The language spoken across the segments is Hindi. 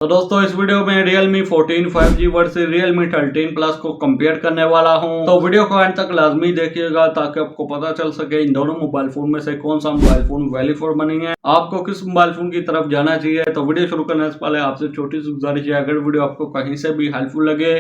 तो दोस्तों इस वीडियो में Realme 14 5G versus Realme 13 Plus को कंपेयर करने वाला हूं। तो वीडियो को अंत तक लाजमी देखिएगा ताकि आपको पता चल सके इन दोनों मोबाइल फोन में से कौन सा mobile phone value for money है, आपको किस मोबाइल फोन की तरफ जाना चाहिए। तो वीडियो शुरू करने से पहले आपसे छोटी सी गुजारिश है, अगर वीडियो आपको कहीं से भी हेल्पफुल लगे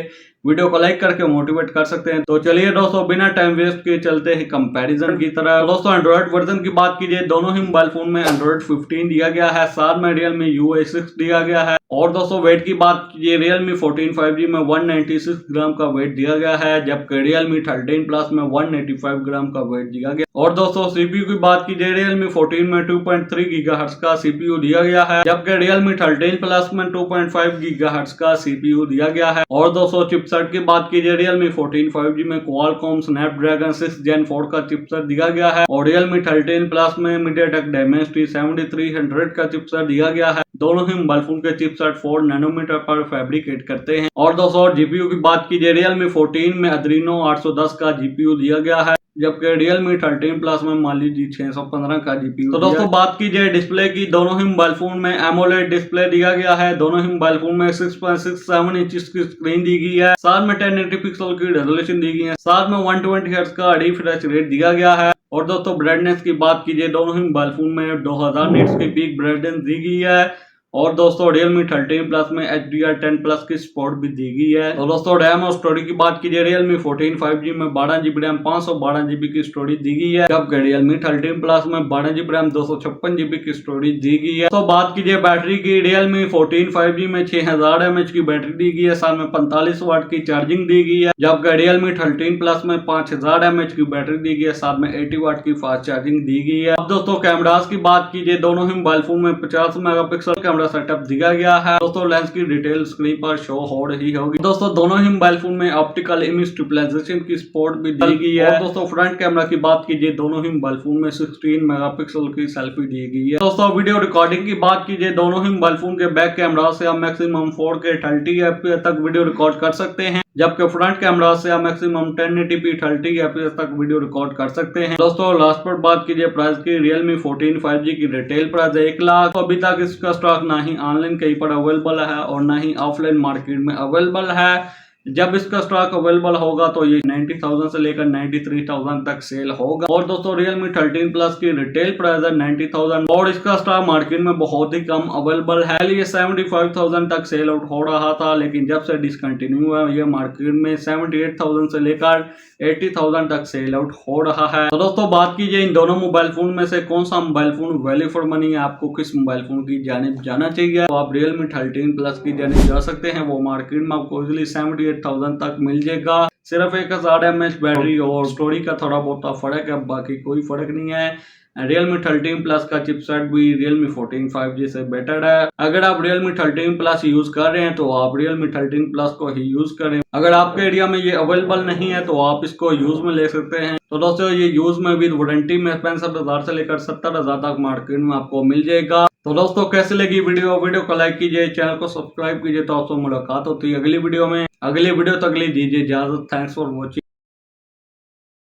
वीडियो को लाइक करके मोटिवेट कर सकते हैं। तो चलिए दोस्तों बिना टाइम वेस्ट किए चलते हैं कंपैरिजन की तरह। तो दोस्तों एंड्रॉइड वर्जन की बात कीजिए, दोनों ही मोबाइल फोन में एंड्रॉइड 15 दिया गया है, साथ में Realme UI 6 दिया गया है। और दोस्तों वेट की बात कीजिए, Realme 14 5G में 196 ग्राम का वेट दिया गया है, जबकि Realme 13 Plus में 185 ग्राम का वेट दिया गया। और दोस्तों सीपीयू की बात कीजिए, Realme 14 में 2.3 गीगाहर्ट्ज का सीपीयू दिया गया है, जबकि Realme 13 Plus में 2.5 गीगाहर्ट्ज का सीपीयू दिया गया है। और दोस्तों चिपसेट की बात कीजिए, Realme 14 5G में Qualcomm Snapdragon 6 Gen 4 का चिपसेट दिया गया है और Realme 13 Plus में MediaTek Dimensity 7300 का चिपसेट दिया गया है। दोनों ही मोबाइल फोन के चिपसेट 4 नैनोमीटर पर फैब्रिकेट करते हैं। और दोस्तों जीपीयू की बात कीजिए, Realme 14 में Adreno 810 का जीपीयू दिया गया है, जबकि Realme 13 Plus में मान लीजिए 615 का जीपीयू। तो दोस्तों बात कीजिए डिस्प्ले की, दोनों ही मोबाइल फोन में AMOLED डिस्प्ले दिया गया है, दोनों ही मोबाइल फोन में 6.67 इंच की स्क्रीन दी गई है, साथ में 1080 पिक्सल की रेजोल्यूशन दी गई है, साथ में 120 हर्ट्ज का रिफ्रेश रेट दिया गया है। और दोस्तों ब्राइटनेस की बात कीजिए, दोनों ही मोबाइल फोन में 2000 निट्स की पीक ब्राइटनेस दी गई है। और दोस्तों Realme 13 Plus में HDR10 Plus की सपोर्ट भी दी गई है। तो दोस्तों रैम और स्टोरेज की बात कीजिए, Realme 14 5G में 12GB रैम 512GB की स्टोरेज दी गई है, जबकि Realme 13 Plus में 12GB रैम 256GB की स्टोरेज दी गई है। तो बात कीजिए बैटरी की, Realme 14 5G में 6000 mAh की बैटरी दी गई है, साथ में 45 वाट की चार्जिंग दी गई है, जबकि Realme 13 Plus में 5000 mAh की बैटरी दी गई है, साथ में 80 वाट की फास्ट चार्जिंग दी गई है। अब दोस्तों कैमरास की बात कीजिए, दोनों ही मोबाइल फोन में 50 मेगापिक्सल कैमरा सेटअप दिया गया है। दोस्तों लेंस की डिटेल स्क्रीन पर शो हो रही होगी। दोस्तों दोनों ही मोबाइल फोन में ऑप्टिकल इमेज स्टेबलाइजेशन की सपोर्ट भी दी गई है। और दोस्तों फ्रंट कैमरा की बात कीजिए, दोनों ही मोबाइल फोन में 16 मेगापिक्सल की सेल्फी दी गई है। दोस्तों वीडियो रिकॉर्डिंग की बात कीजिए, दोनों ही मोबाइल फोन के बैक कैमरा से आप मैक्सिमम 4K 30fps तक वीडियो रिकॉर्ड कर सकते हैं, जबकि फ्रंट कैमरा से आप मैक्सिमम 1080p 30fps तक वीडियो रिकॉर्ड कर सकते हैं। दोस्तों लास्ट पर बात कीजिए प्राइस की, Realme 14 5G की रिटेल प्राइस 1 लाख। तो अभी तक इसका स्टॉक ना ही ऑनलाइन कहीं पर अवेलेबल है और ना ही ऑफलाइन मार्केट में अवेलेबल है। जब इसका स्टॉक अवेलेबल होगा तो ये 90,000 से लेकर 93,000 तक सेल होगा। और दोस्तों Realme 13 Plus की रिटेल प्राइस है 90,000 और इसका स्टॉक मार्केट में बहुत ही कम अवेलेबल है। ये 75,000 तक सेल आउट हो रहा था, लेकिन जब से डिसकंटिन्यू हुआ ये मार्केट में 78,000 से लेकर 80,000 तक सेल आउट हो रहा है। तो दोस्तों बात कीजिए इन दोनों मोबाइल फोन में से कौन सा mobile phone value for money है, आपको किस मोबाइल फोन की जानिब जाना चाहिए। तो आप Realme 13 Plus की जानिब जा सकते हैं, वो मार्केट में आपको इजिली 78,000 तक मिल जाएगा। सिर्फ 1000 mAh बैटरी और स्टोरेज का थोड़ा बहुत फर्क है, बाकी कोई फर्क नहीं है। Realme 13 Plus का चिपसेट भी Realme 14 5G से बेटर है। अगर आप Realme 13 Plus यूज कर रहे हैं तो आप Realme 13 Plus को ही यूज करें। अगर आपके एरिया में ये अवेलेबल नहीं है तो आप इसको यूज में ले सकते हैं। तो दोस्तों ये यूज में विद वारंटी में 65,000 से लेकर 70,000 तक मार्केट में आपको मिल जाएगा। तो दोस्तों कैसे लगी वीडियो को लाइक कीजिए, चैनल को सब्सक्राइब कीजिए। तो आपसे मुलाकात होती है अगली वीडियो में। अगली वीडियो तक लीजिए इजाजत। Thanks for watching.